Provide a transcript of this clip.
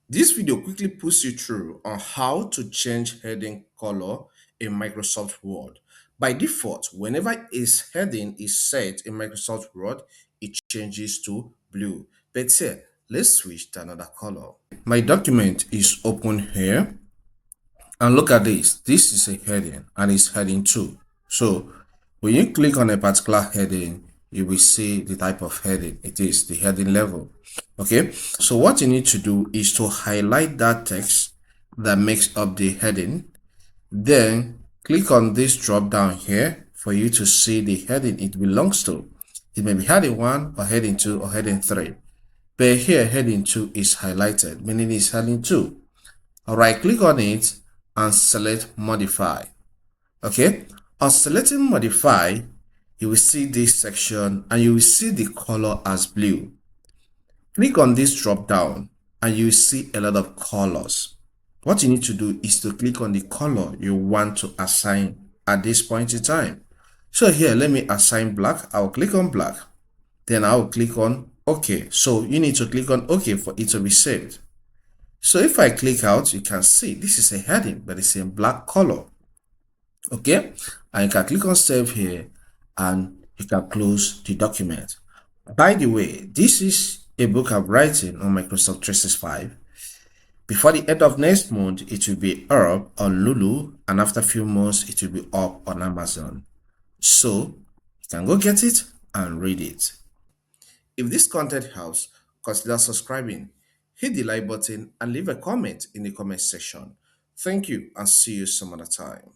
This video quickly puts you through on how to change heading color in Microsoft Word. By default, whenever a heading is set in Microsoft Word, it changes to blue. But here, let's switch to another color. My document is open here, and look at this. This is a heading and it's heading 2. So when you click on a particular heading, you will see the type of heading it is, the heading level. Okay, so what you need to do is to highlight that text that makes up the heading. Then click on this drop down here for you to see the heading it belongs to. It may be heading 1 or heading 2 or heading 3. But here heading 2 is highlighted, meaning it's heading 2. Right click on it and select modify. Okay, on selecting modify, you will see this section and you will see the color as blue. Click on this drop down and you will see a lot of colors. What you need to do is to click on the color you want to assign at this point in time. So here, let me assign black. I'll click on black. Then I'll click on OK. So you need to click on OK for it to be saved. So if I click out, you can see this is a heading, but it's in black color. Okay, and you can click on save here and you can close the document. By the way, this is a book I'm writing on Microsoft 365. Before the end of next month, it will be up on Lulu, and after a few months, it will be up on Amazon. So you can go get it and read it. If this content helps, consider subscribing, hit the like button, and leave a comment in the comment section. Thank you and see you some other time.